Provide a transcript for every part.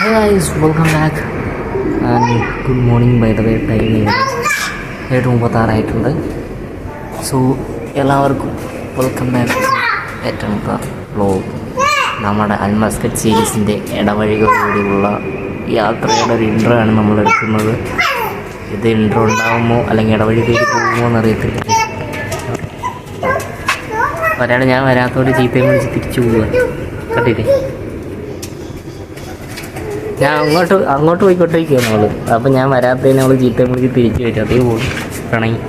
Hey guys, welcome back and good morning by the way. Time 7:36 so എല്ലാവർക്കും welcome back ഏറ്റെടുത്ത vlog. നമ്മുടെ അൽമസ്കറ്റ് സീരീസിൻ്റെ ഇടവഴികളിലൂടെയുള്ള യാത്രയുടെ ഒരു ഇൻട്രോ ആണ് നമ്മൾ എടുക്കുന്നത്. ഇത് ഇൻട്രോ ഉണ്ടാകുമോ അല്ലെങ്കിൽ ഇടവഴി കയറി പോകുമോ എന്നറിയത്തില്ല. ഒരാൾ ഞാൻ വരാത്തോട് ചീത്തയും വിളിച്ച് തിരിച്ചു പോവുക കണ്ടില്ലേ. ഞാൻ അങ്ങോട്ട് പോയിക്കൊണ്ടിരിക്കുകയാണ് അവള്. അപ്പം ഞാൻ വരാത്തതിന് അവൾ ചീത്തയും വിളിച്ച് തിരിച്ചു വരും. അതേ പോകും പിണങ്ങി.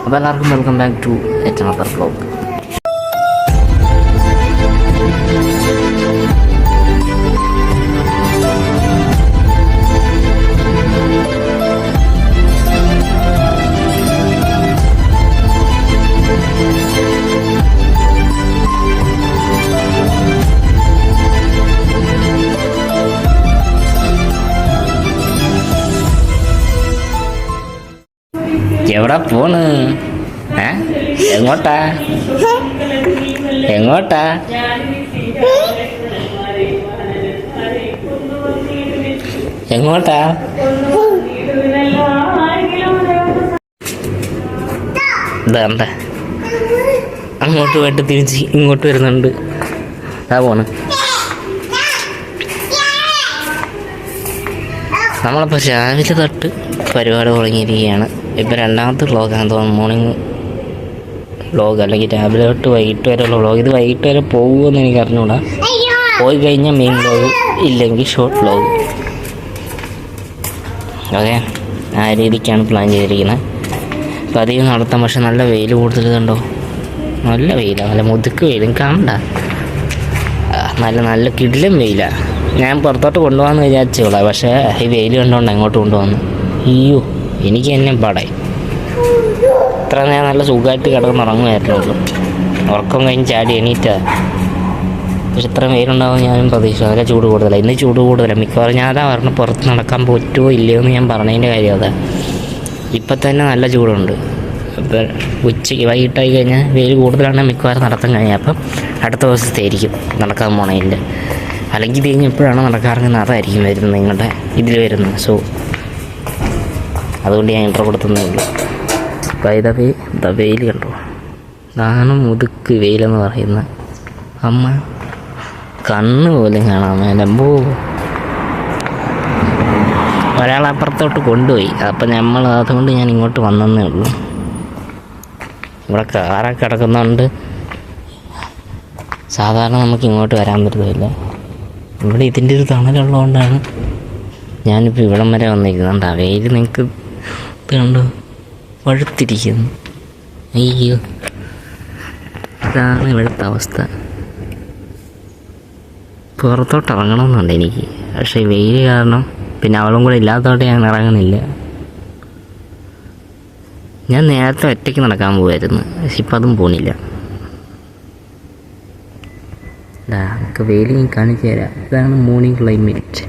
അപ്പോൾ എല്ലാവർക്കും welcome back to another vlog. എവിടെ പോണ്? എങ്ങോട്ടാ എങ്ങോട്ടാ? എങ്ങോട്ടാ? ഇതാണ്ട അങ്ങോട്ട് പോയിട്ട് തിരിച്ച് ഇങ്ങോട്ട് വരുന്നുണ്ട്. അതാ പോണ്. നമ്മളിപ്പോൾ രാവിലെ തൊട്ട് പരിപാടി തുടങ്ങിയിരിക്കുകയാണ്. ഇപ്പം രണ്ടാമത്തെ വ്ളോഗാണ് തോന്നുന്നു. മോർണിംഗ് വ്ളോഗ് അല്ലെങ്കിൽ രാവിലെ തൊട്ട് വൈകിട്ട് വരെയുള്ള വ്ളോഗ്. ഇത് വൈകിട്ട് വരെ പോകുമെന്ന് എനിക്ക് അറിഞ്ഞൂടാ. പോയി കഴിഞ്ഞാൽ മെയിൻ വ്ളോഗ്, ഇല്ലെങ്കിൽ ഷോർട്ട് വ്ളോഗ്. ഓക്കെ, ആ രീതിക്കാണ് പ്ലാൻ ചെയ്തിരിക്കുന്നത്. അപ്പം അധികം നടത്താം. പക്ഷെ നല്ല വെയിൽ കൂടുതൽ കണ്ടോ. നല്ല വെയിലാണ്, നല്ല മുതുക്ക് വെയിലും കാണണ്ട. നല്ല കിടിലം വെയിലാണ്. ഞാൻ പുറത്തോട്ട് കൊണ്ടുപോകാമെന്ന് വിചാരിച്ചോളാം. പക്ഷേ ഈ വെയിൽ കണ്ടുകൊണ്ട് അങ്ങോട്ട് കൊണ്ടുപോകുന്നു. അയ്യോ, എനിക്ക് തന്നെ പാടായി. ഇത്ര നേരം നല്ല സുഖമായിട്ട് കിടന്നുറങ്ങുമായിരുന്നുള്ളൂ. ഉറക്കം കഴിഞ്ഞ് ചാടി എണീറ്റാ. പക്ഷെ ഇത്ര വെയിലുണ്ടാവും ഞാനും പ്രതീക്ഷിച്ചു. നല്ല ചൂട് കൂടുതലാണ്. ഇന്ന് ചൂട് കൂടുതലാണ്. മിക്കവാറും ഞാൻ അതാ പറഞ്ഞ് പുറത്ത് നടക്കാൻ പറ്റുമോ ഇല്ലയോ എന്ന് ഞാൻ പറഞ്ഞതിൻ്റെ കാര്യം അതാ. ഇപ്പം തന്നെ നല്ല ചൂടുണ്ട്. ഇപ്പം ഉച്ചയ്ക്ക് വൈകിട്ടായി കഴിഞ്ഞാൽ വെയിൽ കൂടുതലാണെങ്കിൽ മിക്കവാറും നടത്താൻ കഴിഞ്ഞാൽ അപ്പം അടുത്ത ദിവസത്തെ ആയിരിക്കും നടക്കാൻ പോണതിൻ്റെ. അല്ലെങ്കിൽ ഇത് കഴിഞ്ഞ് എപ്പോഴാണ് നടക്കാറെങ്കിൽ അതായിരിക്കും വരുന്നത് നിങ്ങളുടെ ഇതിൽ വരുന്നത്. സോ അതുകൊണ്ട് ഞാൻ ഇൻട്രോ കൊടുത്തതേ ഉള്ളൂ. വെയിൽ കണ്ടോ. ഇതാണ് മുതുക്ക് വെയിലെന്ന് പറയുന്ന. അമ്മ കണ്ണ് പോലും കാണാൻ മേലമ്പോ. ഒരാളപ്പുറത്തോട്ട് കൊണ്ടുപോയി. അപ്പം നമ്മൾ അതുകൊണ്ട് ഞാൻ ഇങ്ങോട്ട് വന്നതേ ഉള്ളൂ. ഇവിടെ കാറൊക്കെ കിടക്കുന്നതുകൊണ്ട് സാധാരണ നമുക്ക് ഇങ്ങോട്ട് വരാൻ പറ്റത്തില്ല. ഇവിടെ ഇതിൻ്റെ ഒരു തണലുള്ളതുകൊണ്ടാണ് ഞാനിപ്പോൾ ഇവിടം വരെ വന്നിരിക്കുന്നുണ്ട്. ആ വെയിൽ നിങ്ങൾക്ക് ഇത് കണ്ടോ, വഴുത്തിരിക്കുന്നു. അയ്യോ, ഇതാണ് ഇവിടുത്തെ അവസ്ഥ. പുറത്തോട്ട് ഇറങ്ങണമെന്നുണ്ട് എനിക്ക്. പക്ഷേ വെയിൽ കാരണം പിന്നെ അവളും കൂടെ ഇല്ലാത്തതുകൊണ്ട് ഞാൻ ഇറങ്ങുന്നില്ല. ഞാൻ നേരത്തെ ഒറ്റയ്ക്ക് നടക്കാൻ പോകുമായിരുന്നു. പക്ഷെ ഇപ്പം അതും പോണില്ല. നമുക്ക് വെയിൽ ഞാൻ കാണിച്ചു തരാം. ഇതാണ് മോർണിംഗ് ക്ലൈമറ്റ്.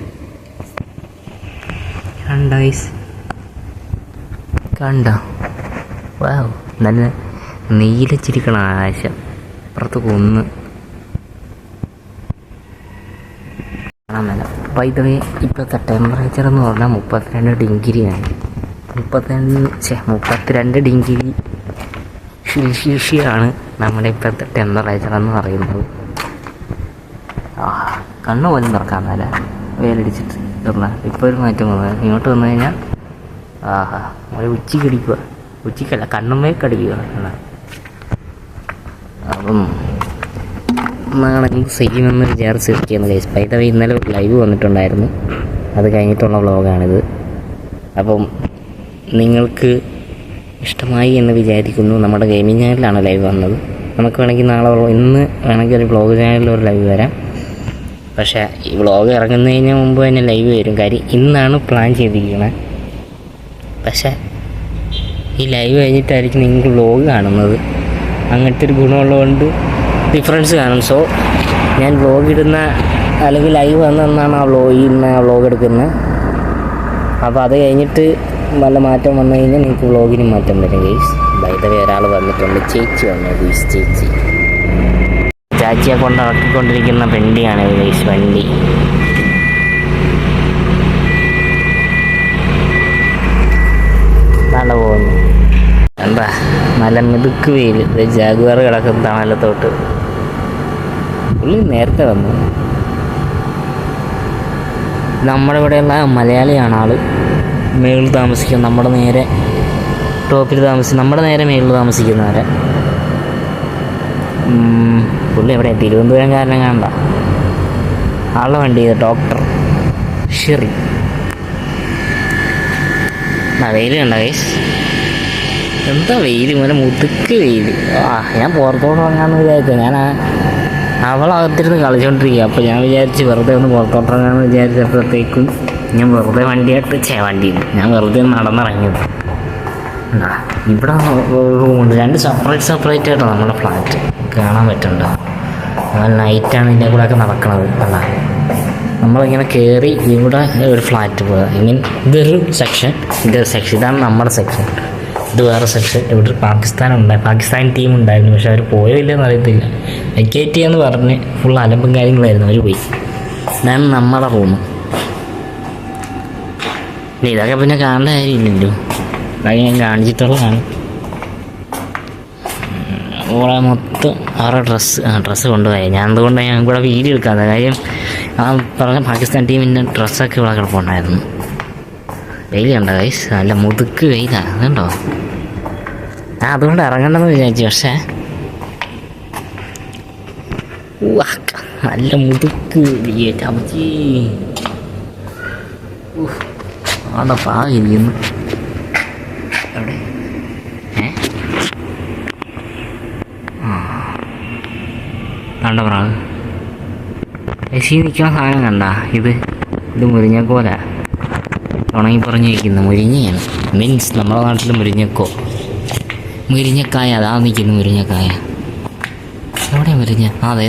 കണ്ടോ? വാവ്, നല്ല നീലച്ചിരിക്കണം ആകാശം. അപ്പുറത്ത് കൊന്ന് കാണാൻ മേല. ബൈ ദ വേ, ഇപ്പോഴത്തെ ടെമ്പറേച്ചർ എന്ന് പറഞ്ഞാൽ 32 ഡിഗ്രിയാണ്. 32 ഡിഗ്രി സെൽഷ്യസാണ് നമ്മുടെ ഇപ്പോഴത്തെ ടെമ്പറേച്ചർ എന്ന് പറയുന്നത്. കണ്ണ് പോലും തുറക്കാൻ മേല വെയിലടിച്ചിട്ട്. ഇപ്പോൾ ഒരു മാറ്റം വന്നത്. ഇങ്ങോട്ട് വന്നു കഴിഞ്ഞാൽ ഒരു ഉച്ചയ്ക്ക് അടിക്കുക. ഉച്ചയ്ക്കല്ല, കണ്ണുമ്മേക്ക് അടിക്കുക. അപ്പം നാളെ ചെയ്യുമെന്ന് വിചാരിച്ചിരിക്കുകയാണ് ഗൈസ്. പൈതവ ഇന്നലെ ലൈവ് വന്നിട്ടുണ്ടായിരുന്നു. അത് കഴിഞ്ഞിട്ടുള്ള വ്ളോഗാണിത്. അപ്പം നിങ്ങൾക്ക് ഇഷ്ടമായി എന്ന് വിചാരിക്കുന്നു. നമ്മുടെ ഗെയിമിംഗ് ചാനലിലാണ് ലൈവ് വന്നത്. നമുക്ക് വേണമെങ്കിൽ നാളെ ഇന്ന് വേണമെങ്കിൽ ഒരു വ്ളോഗ് ചാനലിൽ ഒരു ലൈവ് വരാം. പക്ഷേ ഈ വ്ളോഗ് ഇറങ്ങുന്നതിന് മുമ്പ് തന്നെ ലൈവ് വരും. കാര്യം ഇന്നാണ് പ്ലാൻ ചെയ്തിരിക്കുന്നത്. പക്ഷേ ഈ ലൈവ് കഴിഞ്ഞിട്ടായിരിക്കും നിങ്ങൾക്ക് വ്ളോഗ് കാണുന്നത്. അങ്ങനത്തെ ഒരു ഗുണമുള്ളതുകൊണ്ട് ഡിഫറൻസ് കാണും. സോ ഞാൻ വ്ളോഗ് ഇടുന്ന അല്ലെങ്കിൽ ലൈവ് വന്നെന്നാണ് ആ വ്ളോഗ് എടുക്കുന്നത്. അപ്പോൾ അത് കഴിഞ്ഞിട്ട് വല്ല മാറ്റം വന്നു കഴിഞ്ഞാൽ നിങ്ങൾക്ക് വ്ളോഗിന് മാറ്റം വരും ഗൈസ്. ബൈ ദ വേ ഒരാൾ വന്നിട്ടുണ്ട്. ചേച്ചി വന്നു ഗൈസ്. ചേച്ചി ചാച്ചിയെ കൊണ്ട് ഇറക്കിക്കൊണ്ടിരിക്കുന്ന വണ്ടിയാണ് ഗൈസ്, വണ്ടി. നല്ല പോകുന്നു. എന്താ നല്ല മിതുക്ക് വെയിൽ. ജാഗ്വാർ കിടക്കുന്ന തണലത്തോട്ട്. പുള്ളി നേരത്തെ വന്നു. നമ്മുടെ ഇവിടെയുള്ള മലയാളിയാണ് ആള്. മേളിൽ താമസിക്കും, നമ്മുടെ നേരെ ടോപ്പിൽ നമ്മുടെ നേരെ മേളിൽ താമസിക്കുന്നവരെ. പുള്ളി എവിടെ? തിരുവനന്തപുരം കാരണം കാണണ്ട. ആളുടെ വണ്ടി ഇത് ഡോക്ടർ ഷെറി. വെയിൽ കണ്ട ഗൈസ്, എന്താ വെയിൽ, ഇങ്ങനെ മുതുക്ക് വെയിൽ. ഞാൻ പുറത്തോട്ട് ഇറങ്ങാമെന്ന് വിചാരിച്ചു. ഞാൻ അവളകത്തിരുന്ന് കളിച്ചോണ്ടിരിക്കുക. അപ്പോൾ ഞാൻ വിചാരിച്ച് വെറുതെ ഒന്ന് പുറത്തോട്ട് ഇറങ്ങാമെന്ന് വിചാരിച്ചപ്പോഴത്തേക്കും ഞാൻ വെറുതെ ഞാൻ വെറുതെ നടന്നിറങ്ങിയത്. ഇവിടെ റൂമുണ്ട്, രണ്ട് സെപ്പറേറ്റ് ആയിട്ടാണ് നമ്മുടെ ഫ്ലാറ്റ്. കാണാൻ പറ്റുന്നുണ്ടോ? നൈറ്റാണ് ഇതിൻ്റെ കൂടെ ഒക്കെ നടക്കണത്. അല്ല, നമ്മളിങ്ങനെ കയറി ഇവിടെ ഒരു ഫ്ലാറ്റ് പോവുക. ഇങ്ങനെ ഇതൊരു സെക്ഷൻ, ഇതാണ് നമ്മുടെ സെക്ഷൻ. ഇത് വേറെ സെക്ഷൻ. ഇവിടെ പാകിസ്ഥാൻ ടീം ഉണ്ടായിരുന്നു, പക്ഷെ അവർ പോയോ ഇല്ലെന്ന് അറിയത്തില്ല. വെക്കേറ്റ് ചെയ്യാന്ന് പറഞ്ഞ് ഫുൾ അലമ്പും കാര്യങ്ങളായിരുന്നു. അവർ പോയി. ഇതാണ് നമ്മുടെ റൂം. ഇതൊക്കെ പിന്നെ കാണേണ്ട കാര്യമില്ലല്ലോ, അതൊക്കെ ഞാൻ കാണിച്ചിട്ടുള്ളതാണ്. ഇവിടെ മൊത്തം അവരുടെ ഡ്രസ്സ് കൊണ്ടുപോയി. ഞാൻ എന്തുകൊണ്ടാണ് ഞാൻ ഇവിടെ വീഡിയോ എടുക്കാതെ കാര്യം, ആ പറഞ്ഞ പാകിസ്ഥാൻ ടീമിൻ്റെ ഡ്രസ്സൊക്കെ ഇവിടെ കിടപ്പുണ്ടായിരുന്നു. വെയിൽ കണ്ടോ ഗൈസ്, നല്ല മുതുക്ക് വെയിലാണ്. അതുണ്ടോ? അതുകൊണ്ട് ഇറങ്ങണമെന്ന് വിചാരിച്ചു, പക്ഷേ നല്ല മുതുക്ക് ചമച്ചി അവിടെ പാകിരിക്കുന്നു. എവിടെ? കണ്ട പ്രാവ് എസി നിൽക്കുന്ന സാധനം കണ്ട? ഇത് മുരിഞ്ഞക്കോല ഉണങ്ങി പറഞ്ഞിരിക്കുന്നു. മുരിഞ്ഞയാണ്, മീൻസ് നമ്മുടെ നാട്ടിൽ മുരിഞ്ഞക്കായ. അതാ നിൽക്കുന്നു മുരിഞ്ഞക്കായ. എവിടെ മുരിഞ്ഞ? അതെ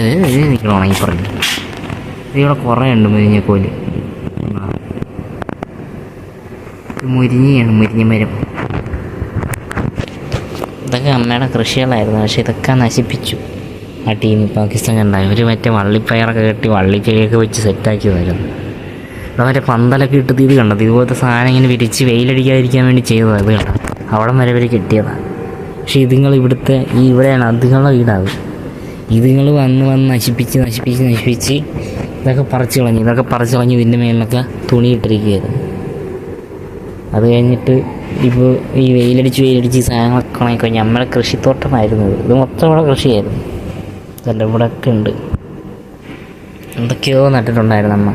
നിൽക്കണം ഉണങ്ങി പറഞ്ഞു. ഇതിവിടെ കുറേ ഉണ്ട് മുരിഞ്ഞക്കോല്. മുരിഞ്ഞയാണ്, മുരിഞ്ഞ മരം. ഇതൊക്കെ അമ്മയുടെ കൃഷികളായിരുന്നു, പക്ഷെ ഇതൊക്കെ നശിപ്പിച്ചു ആ ടീം. പാകിസ്ഥാൻ കണ്ടായി ഒരു മറ്റേ വള്ളിപ്പയറൊക്കെ കെട്ടി വള്ളിക്കൈയൊക്കെ വെച്ച് സെറ്റാക്കിയതായിരുന്നു. അവിടെ മറ്റേ പന്തലൊക്കെ ഇട്ടത്. ഇത് കണ്ടത്? ഇതുപോലത്തെ സാധനം ഇങ്ങനെ വിരിച്ച് വെയിലടിക്കാതിരിക്കാൻ വേണ്ടി ചെയ്തതാണ്. ഇത് കണ്ടത്? അവിടെ വരെ ഇവർ കെട്ടിയതാണ്. പക്ഷേ ഇതുങ്ങൾ ഇവിടെയാണ് അതുങ്ങളുടെ വീടാണ്. ഇതുങ്ങൾ വന്ന് നശിപ്പിച്ച് ഇതൊക്കെ പറിച്ച് കളഞ്ഞ് ഇതിൻ്റെ മേളിലൊക്കെ തുണി ഇട്ടിരിക്കുകയായിരുന്നു. അത് കഴിഞ്ഞിട്ട് ഇപ്പോൾ ഈ വെയിലടിച്ച് ഈ സാധനങ്ങളൊക്കെ ഉണങ്ങിക്കഴിഞ്ഞ് നമ്മുടെ കൃഷിത്തോട്ടമായിരുന്നു. ഇത് മൊത്തം ഇവിടെ കൃഷിയായിരുന്നു. അതിൻ്റെ ഇവിടെ ഒക്കെ ഉണ്ട്, എന്തൊക്കെയോ നട്ടിട്ടുണ്ടായിരുന്നു അമ്മ.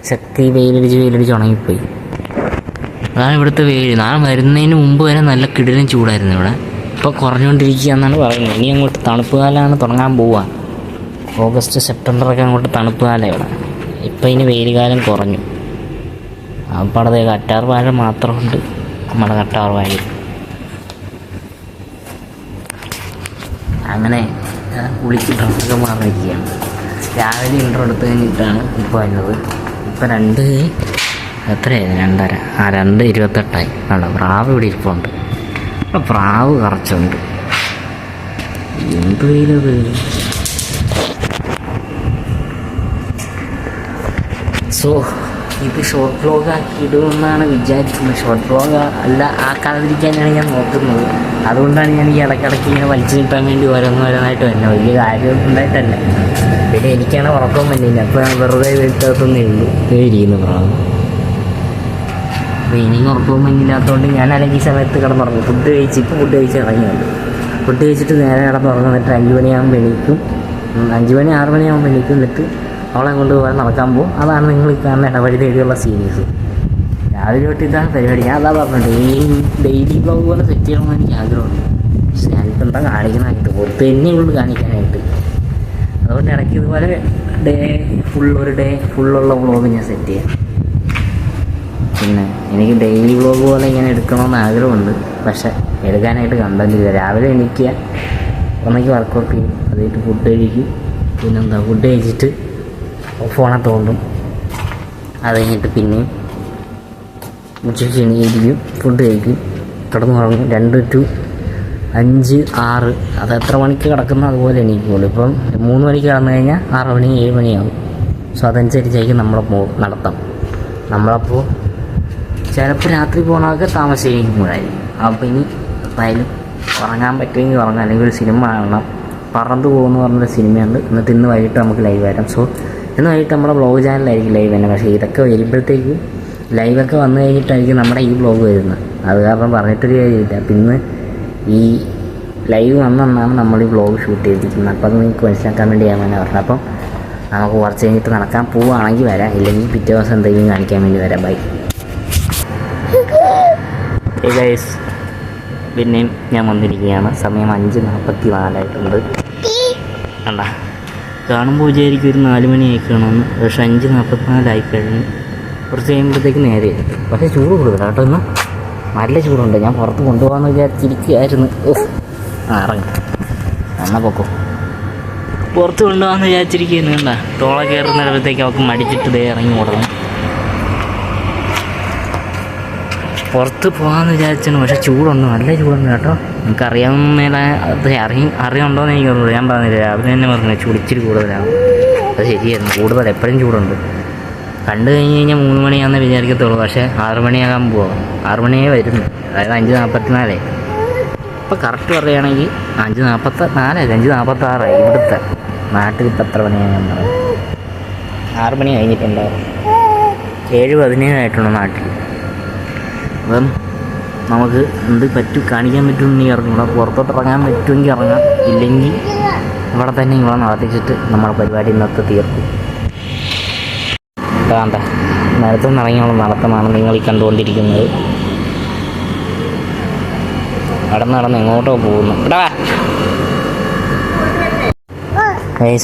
ശക്തി വെയിലടിച്ച് ഉണങ്ങിപ്പോയി. അതാണ് ഇവിടുത്തെ വെയിൽ. നാളെ വരുന്നതിന് മുമ്പ് വരെ നല്ല കിടിലൻ ചൂടായിരുന്നു ഇവിടെ. ഇപ്പോൾ കുറഞ്ഞുകൊണ്ടിരിക്കുക എന്നാണ് പറയുന്നത്. ഇനി അങ്ങോട്ട് തണുപ്പ് കാലമാണ് തുടങ്ങാൻ പോവുക. ഓഗസ്റ്റ് സെപ്റ്റംബറൊക്കെ അങ്ങോട്ട് തണുപ്പ് കാലം ഇവിടെ. ഇപ്പം ഇനി വെയിൽ കാലം കുറഞ്ഞു. അപ്പോൾ അവിടെ കറ്റാർ വാഴ മാത്രമുണ്ട്, നമ്മുടെ കറ്റാർ വാഴ. അങ്ങനെ കുളിച്ച് ഡ്രസ്സൊക്കെ മാറിയിരിക്കുകയാണ്. രാവിലെ ഇൻട്രോ എടുത്ത് കഴിഞ്ഞിട്ടാണ് ഇപ്പോൾ വന്നത്. ഇപ്പം 2:30 2:28 ആണോ? പ്രാവ് ഇവിടെ ഇരിപ്പുണ്ട്. അപ്പം പ്രാവ് കറച്ചുണ്ട്. എന്ത് വെയിലത്! സോ ഇത് ഷോർട്ട് വ്ലോഗ് ആക്കിയിടുമെന്നാണ് വിചാരിക്കുന്നത്. ഷോർട്ട് വ്ലോഗ് അല്ല, ആക്കാതിരിക്കാനാണ് ഞാൻ നോക്കുന്നത്. അതുകൊണ്ടാണ് ഞാൻ ഈ ഇടയ്ക്കിടയ്ക്ക് ഇങ്ങനെ വലിച്ചു കിട്ടാൻ വേണ്ടി ഓരോന്നായിട്ട് വരുന്നത്. വലിയ കാര്യമൊന്നും ഉണ്ടായിട്ടല്ല. പിന്നെ എനിക്കാണ് ഉറക്കം വന്നില്ല. അപ്പോൾ ഞാൻ വെറുതെ വീട്ടകത്തൊന്നേ ഉള്ളൂ ഇരിക്കുന്നു പ്രാവ്. അപ്പോൾ ഇനിയും ഉറക്കവും വന്നില്ലാത്തതുകൊണ്ട് ഞാൻ അല്ലെങ്കിൽ സമയത്ത് കിടന്നുറങ്ങും. ഫുഡ് കഴിച്ച് ഇറങ്ങിയുള്ളൂ. ഫുഡ് കഴിച്ചിട്ട് നേരെ കിടന്നുറങ്ങും. എന്നിട്ട് 5 മണിയാകുമ്പോൾ എണീക്കും. 5 മണി 6 മണിയാകുമ്പോൾ എണീക്കും. എന്നിട്ട് അവളെ കൊണ്ട് പോകാൻ നടക്കാൻ പോകും. അതാണ് നിങ്ങൾ ഈ കാണുന്ന ഇടവഴി തേടിയുള്ള സീരീസ്. രാവിലെ തൊട്ട് ഇതാണ് പരിപാടി. ഞാൻ അതാ പറഞ്ഞിട്ട് ഈ ഡെയിലി ബ്ലോഗ് പോലെ സെറ്റ് ചെയ്യണമെന്ന് എനിക്ക് ആഗ്രഹമുണ്ട്. പക്ഷേ ഞാനിപ്പോൾ എന്താ കാണിക്കാനായിട്ട് പുറത്ത് തന്നെയുള്ളൂ കാണിക്കാനായിട്ട്. അതുകൊണ്ട് ഇടയ്ക്ക് ഇതുപോലെ ഒരു ഡേ ഫുള്ളുള്ള വ്ളോഗ് ഞാൻ സെറ്റ് ചെയ്യാം. പിന്നെ എനിക്ക് ഡെയിലി വ്ളോഗ് പോലെ ഇങ്ങനെ എടുക്കണമെന്ന് ആഗ്രഹമുണ്ട്. പക്ഷേ എടുക്കാനായിട്ട് കണ്ടന്റില്ല. രാവിലെ എണീക്കുക, ഒന്നെങ്കിൽ വർക്കൗട്ട് ചെയ്യും, അതായിട്ട് ഫുഡ് കഴിക്കും. പിന്നെന്താ, ഫുഡ് കഴിച്ചിട്ട് ഫോണെ തോണ്ടും. അത് കഴിഞ്ഞിട്ട് പിന്നെയും ഉച്ചയ്ക്ക് എണീക്കും, ഫുഡ് കഴിക്കും, കിടന്നുറങ്ങും. 2 to 5, 6 അത് എത്ര മണിക്ക് കിടക്കുന്നോ അതുപോലെ എണീക്കുള്ളൂ. ഇപ്പം 3 മണിക്ക് കിടന്നു കഴിഞ്ഞാൽ 6 മണി 7 മണിയാവും. സോ അതനുസരിച്ചായിരിക്കും നമ്മളെ നടത്താം. നമ്മളപ്പോൾ ചിലപ്പോൾ രാത്രി പോകണമൊക്കെ താമസിക്കുമ്പോഴായിരിക്കും. അപ്പോൾ ഇനി എന്തായാലും ഉറങ്ങാൻ പറ്റുമെങ്കിൽ ഉറങ്ങാം, അല്ലെങ്കിൽ ഒരു സിനിമ കാണണം. പറന്നു പോകുമെന്ന് പറഞ്ഞൊരു സിനിമയുണ്ട്. എന്നിട്ട് ഇന്ന് വൈകിട്ട് നമുക്ക് ലൈവ് വരാം. സോ ഇന്ന് വൈകിട്ട് നമ്മുടെ വ്ളോഗ് ചാനലായിരിക്കും ലൈവ് തന്നെ. പക്ഷേ ഇതൊക്കെ വരുമ്പോഴത്തേക്കും ലൈവൊക്കെ വന്നു കഴിഞ്ഞിട്ടായിരിക്കും നമ്മുടെ ഈ വ്ളോഗ് വരുന്നത്. അത് കാരണം പറഞ്ഞിട്ടൊരു കാര്യമില്ല. അപ്പം ഇന്ന് ഈ ലൈവ് വന്നെന്നാണ് നമ്മൾ ഈ വ്ളോഗ് ഷൂട്ട് ചെയ്തിരിക്കുന്നത്. അപ്പോൾ അത് നിങ്ങൾക്ക് മനസ്സിലാക്കാൻ വേണ്ടി ഞാൻ തന്നെ പറഞ്ഞത്. അപ്പം നമുക്ക് കുറച്ച് കഴിഞ്ഞിട്ട് നടക്കാൻ പോവുകയാണെങ്കിൽ വരാം, ഇല്ലെങ്കിൽ പിറ്റേ ദിവസം എന്തെങ്കിലും കാണിക്കാൻ വേണ്ടി വരാം. Bye guys. പിന്നെയും ഞാൻ വന്നിരിക്കുകയാണ്. സമയം 5:44 കണ്ടാ. കാണുമ്പോൾ വിചാരിക്കും ഒരു 4 മണി ആയിക്കണമെന്ന്. പക്ഷേ 5:44 കഴിഞ്ഞ് കുറച്ച് കഴിയുമ്പോഴത്തേക്ക് നേരെ എത്തും. പക്ഷേ ചൂട് കൂടുതലാണ് കേട്ടോ. ഇന്ന് നല്ല ചൂടുണ്ട്. ഞാൻ പുറത്ത് കൊണ്ടുപോകാമെന്ന് വിചാരിച്ചിരിക്കുകയായിരുന്നു. ഇറങ്ങി എന്നാൽ പൊക്കോ. പുറത്ത് കൊണ്ടുപോകാമെന്ന് വിചാരിച്ചിരിക്കുന്നു. കണ്ട തോള കയറുന്നിടത്തേക്ക് അവൾക്ക് മടിച്ചിട്ട് ദേ ഇറങ്ങി ഓടണം. പുറത്ത് പോകാമെന്ന് വിചാരിച്ചാണ്. പക്ഷേ ചൂടുണ്ട്, നല്ല ചൂടുണ്ട് കേട്ടോ. നമുക്ക് അറിയാവുന്ന അത് അറിയുണ്ടോയെന്ന് എനിക്ക് തോന്നുന്നു. ഞാൻ പറഞ്ഞില്ല, രാവിലെ തന്നെ പറഞ്ഞു ചൂടിച്ചിരി കൂടുതലാണ്. അത് ശരിയായിരുന്നു, കൂടുതൽ എപ്പോഴും ചൂടുണ്ട്. കണ്ടു കഴിഞ്ഞ് കഴിഞ്ഞാൽ 3 മണിയാണെന്ന് വിചാരിക്കത്തുള്ളൂ. പക്ഷേ 6 മണിയാകാൻ പോവാം. 6 മണിയേ വരുന്നു. അതായത് 5:44. ഇപ്പോൾ കറക്റ്റ് പറയുകയാണെങ്കിൽ 5:44 5:46 ഇവിടുത്തെ നാട്ടിൽ. ഇപ്പം എത്ര മണിയാണ് ഞാൻ പറയുന്നത്? 6 മണി കഴിഞ്ഞിട്ടുണ്ടാവും. 7:17 ആയിട്ടുണ്ട് നാട്ടിൽ. അപ്പം നമുക്ക് എന്ത് കാണിക്കാൻ പറ്റുമെന്ന് ഇറങ്ങണം. പുറത്തോട്ട് ഇറങ്ങാൻ പറ്റുമെങ്കിൽ ഇറങ്ങാം, ഇല്ലെങ്കിൽ ഇവിടെ തന്നെ ഇവിടെ നടത്തിച്ചിട്ട് നമ്മുടെ പരിപാടി ഇന്നത്തെ തീർക്കും. വേണ്ട, നേരത്തെ ഇറങ്ങിയുള്ള നടത്തമാണ് നിങ്ങൾ ഈ കണ്ടുകൊണ്ടിരിക്കുന്നത്. നടന്ന് എങ്ങോട്ടോ പോകുന്നു. ഇടാ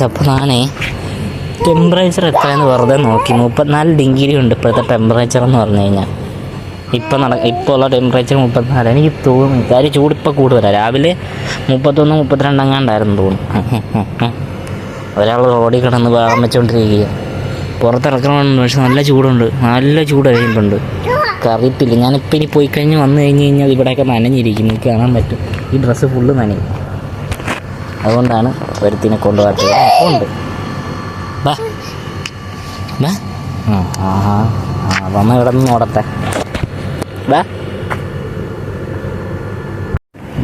അപ്പോൾ ഞാനേ ടെമ്പറേച്ചർ എത്രയെന്ന് വെറുതെ നോക്കി. 34 ഡിഗ്രി ഉണ്ട് ഇപ്പോഴത്തെ ടെമ്പറേച്ചർ എന്ന് പറഞ്ഞു കഴിഞ്ഞാൽ. ഇപ്പോൾ ഉള്ള ടെമ്പറേച്ചർ 34. എനിക്ക് തോന്നുന്നു കാര്യം ചൂടിപ്പോൾ കൂടുതലാണ്. രാവിലെ 31 32 എങ്ങാണ്ടായിരുന്നു തോന്നുന്നു. ഒരാൾ റോഡിൽ കിടന്ന് ഭാഗം വെച്ചുകൊണ്ടിരിക്കുക. പുറത്തിറക്കണമെന്ന്. പക്ഷെ നല്ല ചൂടുണ്ട്, നല്ല ചൂട് കഴിയുന്നുണ്ട്. അറിയത്തില്ല. ഞാനിപ്പോൾ ഇനി പോയി കഴിഞ്ഞ് വന്നു കഴിഞ്ഞാൽ ഇവിടെയൊക്കെ നനഞ്ഞിരിക്കും. എനിക്ക് കാണാൻ പറ്റും. ഈ ഡ്രസ്സ് ഫുള്ള് നനയും. അതുകൊണ്ടാണ് ഒരുത്തിനെ കൊണ്ടുപോകാത്തത്. ഉണ്ട് ബാ ബാ. വന്ന് കിടന്ന് ഓടട്ടെ. ബാ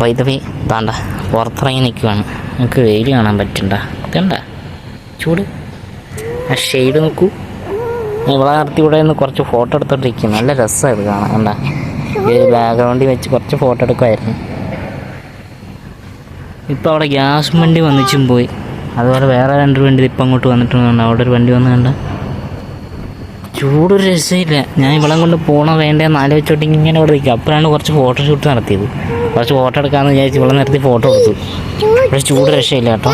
വൈദ്യവി താണ്ട പുറത്തിറങ്ങി നിൽക്കുവാണ്. നമുക്ക് വെയിൽ കാണാൻ പറ്റണ്ട. കണ്ട ചൂട്. ആ ഷെയ്ഡ് നോക്കൂ. ഇവിടെ നിർത്തി ഇവിടെ നിന്ന് കുറച്ച് ഫോട്ടോ എടുത്തോണ്ടിരിക്കും. നല്ല രസമാണ് ഇത് കാണാൻ. കണ്ട ഈ ഒരു ബാക്ക്ഗ്രൗണ്ടിൽ വെച്ച് കുറച്ച് ഫോട്ടോ എടുക്കുമായിരുന്നു. ഇപ്പോൾ അവിടെ ഗ്യാസ് വണ്ടി വന്നിച്ചും പോയി. അതുപോലെ വേറെ 2 വണ്ടി ഇപ്പം അങ്ങോട്ട് വന്നിട്ടുണ്ട്. അവിടെ ഒരു വണ്ടി വന്ന് കണ്ട. ചൂടൊരു രസമില്ല. ഞാൻ ഇവിടെ കൊണ്ട് പോകണോ വേണ്ടതെന്ന് ആലോചിച്ചോട്ട് ഇങ്ങനെ ഇവിടെ നിൽക്കുക. അപ്പോഴാണ് കുറച്ച് ഫോട്ടോ ഷൂട്ട് നടത്തിയത്. കുറച്ച് ഫോട്ടോ എടുക്കാമെന്ന് വിചാരിച്ച് ഇവിടെ നിർത്തി ഫോട്ടോ എടുത്തു. പക്ഷേ ചൂട് രക്ഷയില്ല കേട്ടോ.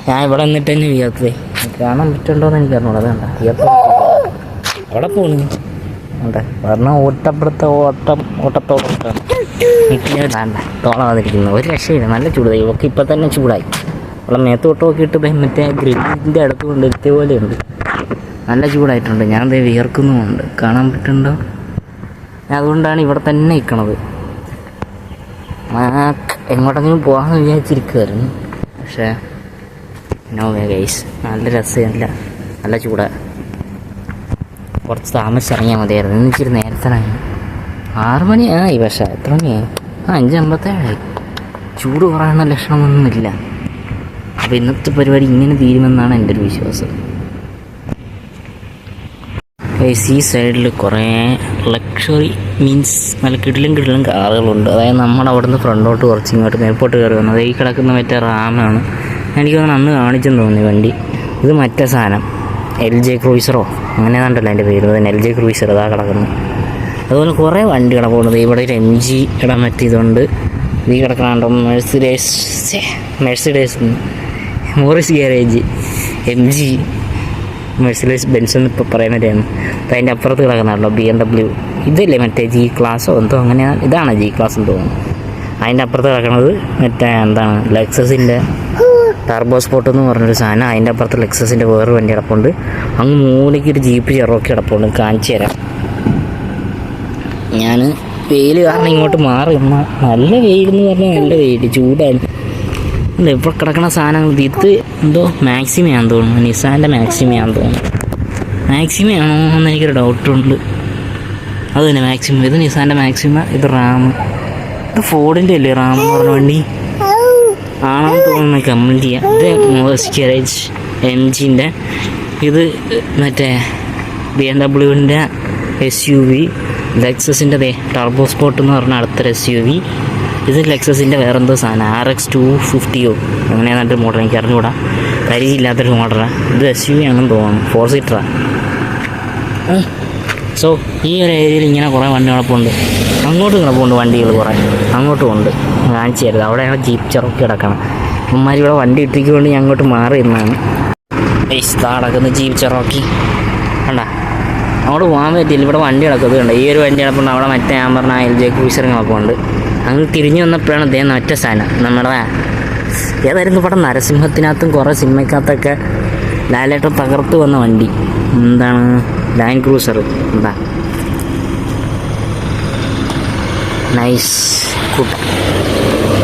ഞാൻ ഇവിടെ നിന്നിട്ട് തന്നെ വിയർത്തേ. കാണാൻ പറ്റുന്നുണ്ടോയെന്ന് എനിക്ക് അറിഞ്ഞോളൂ. അതുകൊണ്ടാ വിയർത്ത്. അവിടെ പോകുന്നു അതെ. പറഞ്ഞാൽ ഓട്ടത്തോടാണ് വേണ്ട തോളം വന്നിരിക്കുന്നു. ഒരു രക്ഷയില്ല. നല്ല ചൂടായി. ഇവർക്ക് ഇപ്പം തന്നെ ചൂടായി. ഇവിടെ മേത്തോട്ടമൊക്കെ ഇട്ട് മറ്റേ ഗ്രില്ലിൻ്റെ അടുത്ത് കൊണ്ട് എത്തിയ പോലെയുണ്ട്. നല്ല ചൂടായിട്ടുണ്ട്. ഞാൻ വിയർക്കുന്നുമുണ്ട്. കാണാൻ പറ്റുന്നുണ്ടോ? അതുകൊണ്ടാണ് ഇവിടെ തന്നെ നിൽക്കണത്. എങ്ങോട്ടെങ്കിലും പോകാമെന്ന് വിചാരിച്ചിരിക്കുമായിരുന്നു. പക്ഷേ നോ വേ ഗൈസ്. നല്ല രസമില്ല, നല്ല ചൂടാണ്. കുറച്ച് താമസിച്ചിറങ്ങിയാൽ മതിയായിരുന്നു. ഇന്നിച്ചിരി നേരത്തെ 6 മണിയായി. പക്ഷേ എത്ര മണിയായി? 5:57. ചൂട് കുറയുന്ന ലക്ഷണമൊന്നുമില്ല. അപ്പോൾ ഇന്നത്തെ പരിപാടി ഇങ്ങനെ തീരുമെന്നാണ് എൻ്റെ ഒരു വിശ്വാസം. ഈ സൈഡിൽ കുറേ ലക്ഷറി മീൻസ് നല്ല കിടിലും കാറുകളുണ്ട്. അതായത് നമ്മുടെ അവിടെ നിന്ന് ഫ്രണ്ടോട്ട് കുറച്ച് ഇങ്ങോട്ട് മേപ്പോട്ട് കയറി വന്നത്. ഈ കിടക്കുന്ന മറ്റേ റാമാണ്. എനിക്ക് തോന്നുന്നു അന്ന് കാണിച്ചെന്ന് തോന്നി വണ്ടി. ഇത് മറ്റേ സാധനം LJ ക്രൂയിസറോ അങ്ങനെ കണ്ടല്ലോ അതിൻ്റെ പേര്. തന്നെ LJ ക്രൂയിസർ അതാ കിടക്കുന്നു. അതുപോലെ കുറേ വണ്ടി കിടക്കുന്നത്. ഇവിടെ ഒരു MG ഇടാൻ പറ്റിയതുകൊണ്ട് ഈ കിടക്കണുണ്ടോ മെഴ്സിഡേസ് മോറിസ് ഗാരേജ് MG മെഴ്സിഡേസ് ബെൻസ് എന്ന് ഇപ്പോൾ പറയുന്നവരാണ്. അപ്പോൾ അതിൻ്റെ അപ്പുറത്ത് കിടക്കുന്നുണ്ടല്ലോ BMW. ഇതല്ലേ മറ്റേ G ക്ലാസ്സോ എന്തോ അങ്ങനെ. ഇതാണ് G ക്ലാസ് എന്ന് തോന്നുന്നു. അതിൻ്റെ അപ്പുറത്ത് കിടക്കുന്നത് മറ്റേ എന്താണ് ലെക്സസിൻ്റെ ടർബോ സ്പോട്ട് എന്ന് പറഞ്ഞൊരു സാധനം. അതിൻ്റെ അപ്പുറത്ത് ലെക്സസിൻ്റെ വേറൊരു വണ്ടി കിടപ്പുണ്ട്. അങ്ങ് മൂലയ്ക്ക് ഒരു ജീപ്പ് ചെറോക്കി കിടപ്പുണ്ട്. കാണിച്ചു തരാം. ഞാൻ വെയിൽ കാരണം ഇങ്ങോട്ട് മാറി. നല്ല വെയിലെന്ന് പറഞ്ഞാൽ നല്ല വെയിൽ, ചൂടായിരുന്നു. അല്ല ഇപ്പോൾ കിടക്കുന്ന സാധനങ്ങൾ ഇത് എന്തോ മാക്സിമയാണെന്ന് തോന്നുന്നു, നിസാൻ്റെ മാക്സിമയാണെന്ന് തോന്നുന്നു. മാക്സിമയാണോ എന്ന് എനിക്കൊരു ഡൗട്ടുണ്ട്. അത് തന്നെ മാക്സിമം, ഇത് നിസാൻ്റെ മാക്സിമ, ഇത് റാം. ഇത് ഫോർഡിൻ്റെ അല്ലേ റാം എന്ന് പറഞ്ഞ വണ്ടി ആണെന്ന് തോന്നുന്നു, കമൻറ്റ് ചെയ്യാം. ഇത് മോസ്കേരേജ് MGൻ്റെ, ഇത് മറ്റേ BMW SUV, ലെക്സസിൻ്റെ ടർബോ സ്പോർട്ട് എന്ന് പറഞ്ഞ അടുത്തൊരു SUV. ഇത് ലെക്സസിൻ്റെ വേറെന്തോ സാധനം RX 250 അങ്ങനെ ഏതാണ്ട് മോഡൽ, എനിക്ക് അറിഞ്ഞുകൂടാ, പരിചയമില്ലാത്തൊരു മോഡലാണ്. ഇത് SUV ആണെന്ന് തോന്നുന്നു, 4 സീറ്ററാണ്. സോ ഈ ഒരു ഏരിയയിൽ ഇങ്ങനെ കുറേ വണ്ടികളൊക്കെ ഉണ്ട്. അങ്ങോട്ടും കിടപ്പുണ്ട് വണ്ടികൾ കുറേ, അങ്ങോട്ടും ഉണ്ട്. കാണിച്ചു തരുന്നത് അവിടെയാണ് ജീപ്പ് ചെറുക്കി കിടക്കണം. അമ്മമാർ ഇവിടെ വണ്ടി ഇട്ടിക്കൊണ്ട് ഞാൻ അങ്ങോട്ട് മാറി നിന്നാണ്. കിടക്കുന്ന ജീപ്പ് ചെറോക്കി കണ്ട, അങ്ങോട്ട് പോകാൻ പറ്റില്ല, ഇവിടെ വണ്ടി കിടക്കുന്നത് കണ്ട. ഈ ഒരു വണ്ടി കിടപ്പുണ്ട്, അവിടെ മറ്റേ ഞാൻ പറഞ്ഞ LJ ക്രൂസർ കിടപ്പുണ്ട്. അങ്ങനെ തിരിഞ്ഞു വന്നപ്പോഴാണ് അദ്ദേഹം ഒറ്റ സാധനം നമ്മുടെ ഏതായിരുന്നു ഇവിടെ നരസിംഹത്തിനകത്തും കുറേ സിനിമയ്ക്കകത്തൊക്കെ ലാലേട്ടൻ തകർത്ത് വന്ന വണ്ടി, എന്താണ് ലാൻഡ് ക്രൂസർ. എന്താ നൈസ്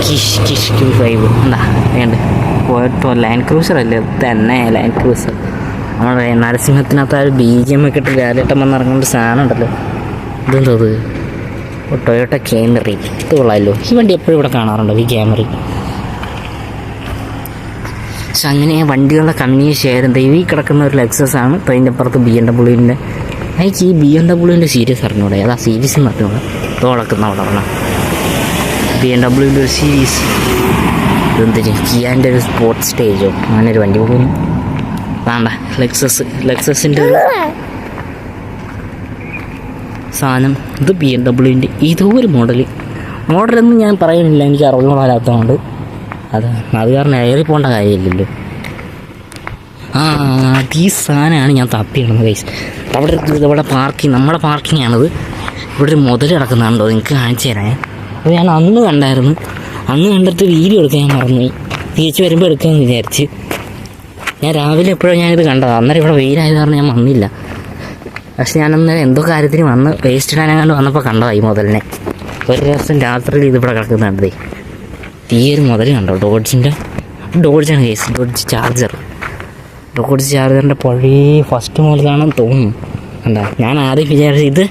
കിഷ് Q5 എന്താ വേണ്ട പോയിട്ടോ, ലാൻഡ് ക്രൂസർ അല്ലേ തന്നെ, ലാൻഡ് ക്രൂസർ. നമ്മുടെ നരസിംഹത്തിനകത്ത് ആ ഒരു BGM ഒക്കെ ഇട്ട് ലാലേട്ടൻ വന്നിറങ്ങേണ്ട സാധനം ഉണ്ടല്ലോ, ഇതെന്തോ അത് ടൊയോട്ട ക്യാമറി. ഇത് കൊള്ളാമല്ലോ, ഈ വണ്ടി എപ്പോഴും ഇവിടെ കാണാറുണ്ടോ ഈ ക്യാമറി. പക്ഷെ അങ്ങനെ വണ്ടികളുടെ കമ്മ്യൂണിക്കേഷൻ ആയിരുന്നു. ഈ കിടക്കുന്ന ഒരു ലെക്സസ് ആണ്, അതിൻ്റെ അപ്പുറത്ത് BMW. എനിക്ക് ഈ BMW സീരീസ് അറിഞ്ഞൂടെ, അതാ സീരീസ് എന്ന് അറിഞ്ഞൂടെ, ഇത് കിടക്കുന്ന അവിടെ പറഞ്ഞാൽ BMW ഒരു സീരീസ്. ഇതെന്തിന് കിയാൻ്റെ ഒരു സ്പോർട്സ് സ്റ്റേജോ അങ്ങനെ ഒരു വണ്ടി പോലും വേണ്ട. ലെക്സസിൻ്റെ ഒരു സാധനം. ഇത് BMW ഇതോ ഒരു മോഡലൊന്നും ഞാൻ പറയുന്നില്ല, എനിക്ക് അറിവുകളാത്തതുകൊണ്ട്. അത് കാരണം ഏറി പോകേണ്ട കാര്യമില്ലല്ലോ. ഈ സാധനമാണ് ഞാൻ തപ്പിയിടുന്നത് ഗൈസ്. ഇവിടെ പാർക്കിംഗ്, നമ്മുടെ പാർക്കിംഗ് ആണിത്. ഇവിടെ ഒരു മുതൽ കിടക്കുന്നുണ്ടോ നിങ്ങൾക്ക് കാണിച്ചു തരാൻ. അത് ഞാൻ അന്ന് കണ്ടായിരുന്നു, അന്ന് കണ്ടിട്ട് വീഡിയോ എടുക്കാൻ ഞാൻ മറന്നുപോയി. തിരിച്ച് വരുമ്പോൾ എടുക്കാമെന്ന് വിചാരിച്ച്. ഞാൻ രാവിലെ എപ്പോഴും ഞാനിത് കണ്ടത്, അന്നേരം ഇവിടെ വെയിലായത് കാരണം ഞാൻ വന്നില്ല. പക്ഷെ ഞാനന്ന് എന്തോ കാര്യത്തിന് വന്ന് വേസ്റ്റ് ഇടാനെങ്ങാണ്ട് വന്നപ്പോൾ കണ്ടതായി മുതലിനെ. ഒരു ദിവസം രാത്രിയിൽ ഇതിവിടെ കിടക്കുന്നുണ്ട്. തീയൊരു മുതൽ കണ്ടോ, ഡോഡ്ജാണ് കേസ്, ഡോഡ്ജ് ചാർജറിൻ്റെ പഴയ ഫസ്റ്റ് മുതലാണെന്ന് തോന്നുന്നു. കണ്ടാ, ഞാൻ ആദ്യം വിചാരിച്ചത്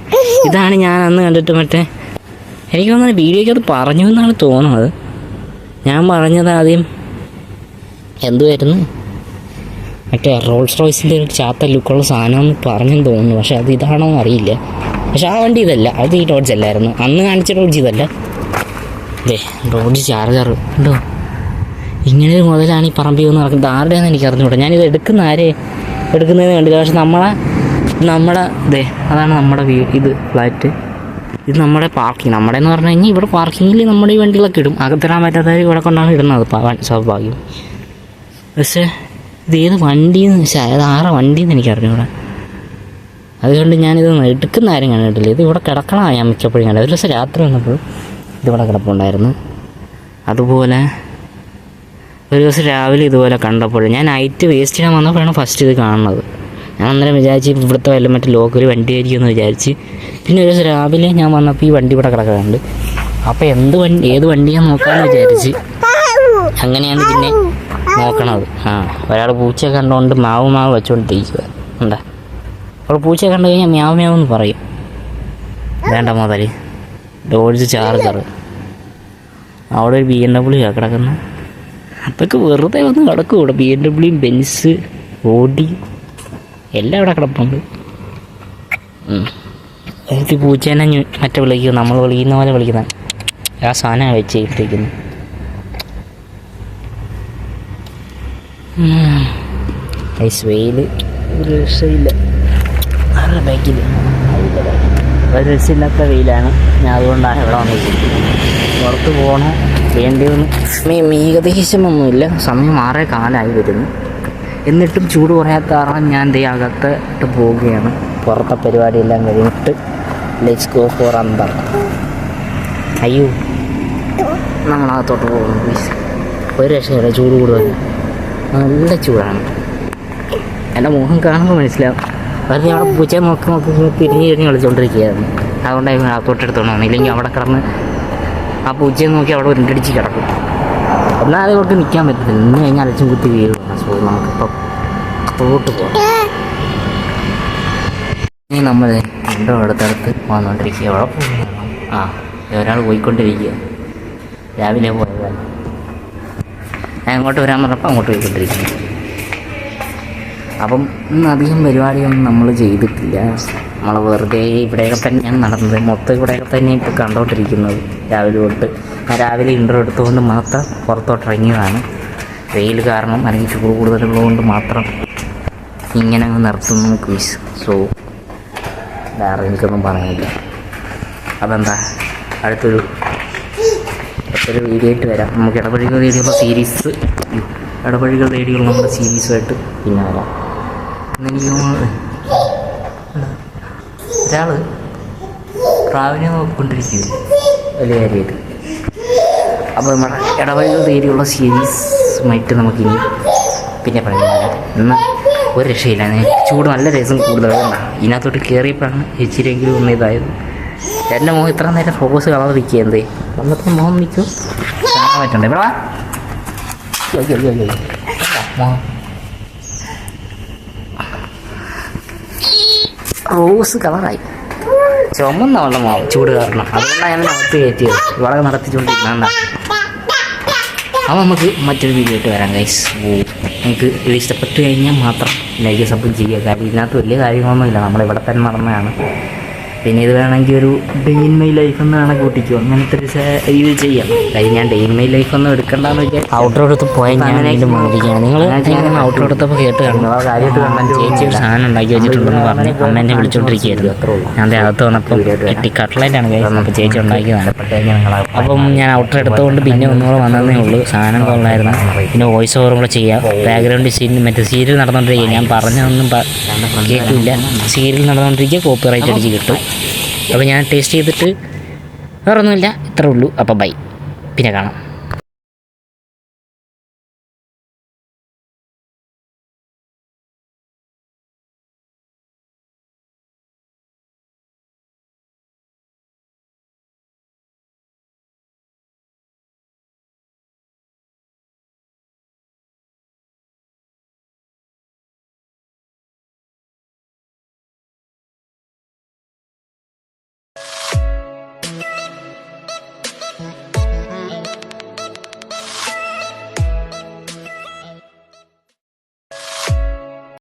ഇതാണ് ഞാൻ അന്ന് കണ്ടിട്ട് മറ്റേ എനിക്ക് തോന്നുന്നത് വീഡിയോയ്ക്ക് അത് പറഞ്ഞു എന്നാണ് തോന്നുന്നത്. ഞാൻ പറഞ്ഞത് ആദ്യം എന്തുവായിരുന്നു, മറ്റേ റോൾസ് റോയ്സിൻ്റെ ഒരു ചാത്ത ലുക്കുള്ള സാധനമെന്ന് പറഞ്ഞെന്ന് തോന്നുന്നു. പക്ഷെ അത് ഇതാണോ എന്ന് അറിയില്ല. പക്ഷെ ആ വണ്ടി ഇതല്ല, അത് ഈ ഡോഡ്ജ് അല്ലായിരുന്നു. അന്ന് കാണിച്ച ഡോഡ്ജ് ഇതല്ല. ഡോഡ്ജ് ചാർജർ ഉണ്ടോ, ഇങ്ങനെ ഒരു മുതലാണ് ഈ പറമ്പിൽ വന്ന് നടക്കുന്നത്. ആരുടെയാണെന്ന് എനിക്ക് അറിഞ്ഞുകൂടാ. ഞാനിത് എടുക്കുന്നതെന്ന് കണ്ടില്ല. പക്ഷെ നമ്മുടെ അതാണ് നമ്മുടെ ഇത് ഫ്ലാറ്റ്. ഇത് നമ്മുടെ പാർക്കിംഗ്. നമ്മുടെ എന്ന് പറഞ്ഞു കഴിഞ്ഞാൽ ഇവിടെ പാർക്കിങ്ങിൽ നമ്മുടെ ഈ വണ്ടികളൊക്കെ ഇടും. അകത്തിടാൻ പറ്റാത്തവർ ഇവിടെ കൊണ്ടാണ് ഇടുന്നത്, സ്വാഭാവികം. പക്ഷേ ഇത് ഏത് വണ്ടിയെന്ന് വെച്ചാൽ അത് ആരുടെ വണ്ടിയെന്ന് എനിക്ക് അറിഞ്ഞൂടാ. അതുകൊണ്ട് ഞാനിത് എടുക്കുന്ന ആരും കണ്ടിട്ടില്ല. ഇത് ഇവിടെ കിടക്കണമാണ് ഞാൻ മിക്കപ്പോഴും കണ്ടത്. ഒരു ദിവസം രാത്രി വന്നപ്പോഴും ഇതിവിടെ കിടപ്പുണ്ടായിരുന്നു. അതുപോലെ ഒരു ദിവസം രാവിലെ ഇതുപോലെ കണ്ടപ്പോഴും ഞാൻ നൈറ്റ് വേസ്റ്റ് ചെയ്യാൻ വന്നപ്പോഴാണ് ഫസ്റ്റ് ഇത് കാണുന്നത്. ഞാൻ അന്നേരം വിചാരിച്ച് ഇവിടുത്തെ വല്ല മറ്റേ ലോക്കൽ വണ്ടി ആയിരിക്കും എന്ന് വിചാരിച്ച്. പിന്നെ ഒരു ദിവസം രാവിലെ ഞാൻ വന്നപ്പോൾ ഈ വണ്ടി ഇവിടെ കിടക്കാറുണ്ട്. അപ്പോൾ ഏത് വണ്ടിയാണെന്ന് നോക്കാമെന്ന് വിചാരിച്ച് അങ്ങനെയാണ് പിന്നെ നോക്കണത്. ഒരാൾ പൂച്ചയെ കണ്ടുകൊണ്ട് മാവ് വെച്ചുകൊണ്ടിരിക്കുക ഉണ്ടാ. അപ്പോൾ പൂച്ചയെ കണ്ടു കഴിഞ്ഞാൽ മ്യാവെന്ന് പറയും. വേണ്ട മുതൽ ഡോഡ്ജ് ചാർജർ. അവിടെ ഒരു BMW കിടക്കുന്നു. അതൊക്കെ വെറുതെ വന്ന് കിടക്കും ഇവിടെ. BMW, ബെൻസ്, ഓഡി എല്ലാം ഇവിടെ കിടപ്പുണ്ട്. എനിക്ക് പൂച്ചേനെ മറ്റേ വിളിക്കും, നമ്മൾ വിളിക്കുന്ന പോലെ വിളിക്കുന്ന ആ സാധനമാണ് വെച്ചിരിക്കുന്നത്. വെയിൽ ഒരു രക്ഷയില്ല. നല്ല ബാക്കിൽ ഒരു രക്ഷയില്ലാത്ത വെയിലാണ്. ഞാൻ അതുകൊണ്ടാണ് ഇവിടെ വന്നിരിക്കുന്നത്. പുറത്ത് പോകണം വേണ്ടിയൊന്നും ഏകദേശമൊന്നുമില്ല. സമയം 6 കാലമായി വരുന്നു. എന്നിട്ടും ചൂട് കുറയാത്ത കാരണം ഞാൻ അകത്തോട്ട് പോവുകയാണ്. പുറത്തെ പരിപാടിയെല്ലാം കഴിഞ്ഞിട്ട് ലെറ്റ്സ് ഗോ ഫോർ അന്തർ. അയ്യോ, നമ്മളകത്തോട്ട് പോകുന്നു പ്ലീസ്. ഒരു രക്ഷയില്ല, ചൂട് കൂടുതൽ, നല്ല ചൂടാണ്. എൻ്റെ മുഖം കാണുമ്പോൾ മനസ്സിലാവും. വെറുതെ അവിടെ പൂച്ച നോക്കി തിരിഞ്ഞ് കളിച്ചുകൊണ്ടിരിക്കുകയായിരുന്നു. അതുകൊണ്ടായിരുന്നു അകത്തോട്ടെടുത്തോണ്ട് വന്നത്. ഇല്ലെങ്കിൽ അവിടെ കിടന്ന് ആ പൂച്ചയെ നോക്കി അവിടെ ഉരുണ്ടടിച്ച് കിടക്കും. ഒന്നാമത് അവർക്ക് നിൽക്കാൻ പറ്റത്തില്ല. ഇന്ന് കഴിഞ്ഞാൽ അലച്ചും കുത്തി വീഴുകയാണ്. സോ നമുക്കിപ്പം റോട്ട് പോകാം. ഇനി നമ്മൾ രണ്ടോ അടുത്തടുത്ത് വന്നുകൊണ്ടിരിക്കുക. എവിടെ പോകുന്നതാണ്? ആ, ഒരാൾ പോയിക്കൊണ്ടിരിക്കുക. രാവിലെ പോയതാണ്. ഞാൻ അങ്ങോട്ട് വരാൻ പറഞ്ഞപ്പോൾ അങ്ങോട്ട് പോയിക്കൊണ്ടിരിക്കുന്നു. അപ്പം ഇന്ന് അധികം പരിപാടിയൊന്നും നമ്മൾ ചെയ്തിട്ടില്ല. നമ്മൾ വെറുതെ ഇവിടെയൊക്കെ തന്നെയാണ് നടന്നത്. മൊത്തം ഇവിടെയൊക്കെ തന്നെ ഇപ്പോൾ കണ്ടുകൊണ്ടിരിക്കുന്നത് രാവിലെ തൊട്ട്. ഞാൻ രാവിലെ ഇൻട്രോ എടുത്തുകൊണ്ട് മാത്രം പുറത്തോട്ട് ഇറങ്ങിയതാണ്. വെയിൽ കാരണം അല്ലെങ്കിൽ ചൂട് കൂടുതലുള്ളതുകൊണ്ട് മാത്രം ഇങ്ങനെ അങ്ങ് നിർത്തുന്നു ക്വിസ്. സോ വേറെ എനിക്കൊന്നും പറയാനില്ല. അതെന്താ അടുത്തൊരു വീഡിയോ ആയിട്ട് വരാം. നമുക്ക് ഇടപഴകൾ തേടിയുള്ള സീരീസ്, ഇടപഴകൾ തേടിയുള്ള നമ്മുടെ സീരീസുമായിട്ട് പിന്നെ വരാം. എനിക്ക് ഒരാൾ ട്രാവലിനെ നോക്കിക്കൊണ്ടിരിക്കുക വലിയ കാര്യമായിട്ട്. അപ്പോൾ നമ്മുടെ ഇടവഴികൾ തേടിയുള്ള സീരീസുമായിട്ട് നമുക്കിനി പിന്നെ പറയാം. ഇന്ന് ഒരു രക്ഷയില്ല. ചൂട് നല്ല രസം കൂടുതലാണ്. ഇതിനകത്തോട്ട് കയറിയപ്പോഴാണ് ഇച്ചിരിയെങ്കിലും ഒന്ന് ഇതായത്. എൻ്റെ മുഖം ഇത്ര നേരം ഫോക്കസ് കളർ നിൽക്കുക. എന്തേ വന്നപ്പോൾ മുഖം നിൽക്കും കാണാൻ പറ്റണ്ടേ? ഇവിടെ വാ. മുഖം റോസ് കളറായി, ചുമന്ന വെള്ളമാവും ചൂട് കാരണം. അതുകൊണ്ടാണ് ഞാൻ അകത്ത് കയറ്റിയത്. ഇവിടെ നടത്തിച്ചുകൊണ്ടിരുന്ന അപ്പോൾ നമുക്ക് മറ്റൊരു വീഡിയോ ആയിട്ട് വരാം ഗൈസ്. നിങ്ങൾക്ക് ഇത് ഇഷ്ടപ്പെട്ട് കഴിഞ്ഞാൽ മാത്രം ലൈക്ക് സപ്പോർട്ട് ചെയ്യുക. കാര്യം ഇതിനകത്ത് വലിയ കാര്യങ്ങളൊന്നുമില്ല, നമ്മളിവിടെ തന്നെ നടന്നതാണ്. പിന്നെ ഇത് വേണമെങ്കിൽ ഒരു ഡേ ഇൻ മൈ ലൈഫ് എന്ന് വേണമെങ്കിൽ കൂട്ടിക്കോ. അങ്ങനത്തെ ഒരു ഇത് ചെയ്യാം. കാര്യം ഞാൻ ഡേ ഇൻ മൈ ലൈഫ് ഒന്നും എടുക്കണ്ടെന്ന് വിചാരിച്ചു ഔട്ടർ എടുത്ത് പോയാൽ ഞാൻ വീണ്ടും വന്നിരിക്കുകയാണ്. നിങ്ങൾ ഔട്ടർ എടുത്തപ്പോൾ കേട്ട് കാണുന്നു. കാര്യമായിട്ട് കണ്ടാൽ ചേച്ചി ഒരു സാധനം ഉണ്ടാക്കി വെച്ചിട്ടുണ്ടെന്ന് പറഞ്ഞ് അമ്മ എന്നെ വിളിച്ചോണ്ടിരിക്കുകയായിരുന്നു. ഞാൻ അകത്ത് വന്നപ്പോൾ കിട്ടി കട്ട്ലൈറ്റാണ് കഴിയുന്നത്. അപ്പോൾ ചേച്ചി ഉണ്ടാക്കിയതാണ്. അപ്പം ഞാൻ ഔട്ടർ എടുത്തുകൊണ്ട് പിന്നെ ഒന്നുകൂടെ വന്നതേ ഉള്ളൂ. സാധനം കൊള്ളായിരുന്നു. പിന്നെ വോയിസ് ഓവറും കൂടെ ചെയ്യാം. ബാക്ക്ഗ്രൗണ്ട് സീൻ മറ്റേ സീരിയൽ നടന്നുകൊണ്ടിരിക്കുക. ഞാൻ പറഞ്ഞതൊന്നും കേൾക്കില്ല. സീരിയൽ നടന്നുകൊണ്ടിരിക്കുക, കോപ്പിറൈറ്റ് അടിച്ച് കിട്ടും. അപ്പോൾ ഞാൻ ടേസ്റ്റ് ചെയ്തിട്ട് വേറൊന്നുമില്ല, ഇത്രേ ഉള്ളൂ. അപ്പോൾ ബൈ, പിന്നെ കാണാം.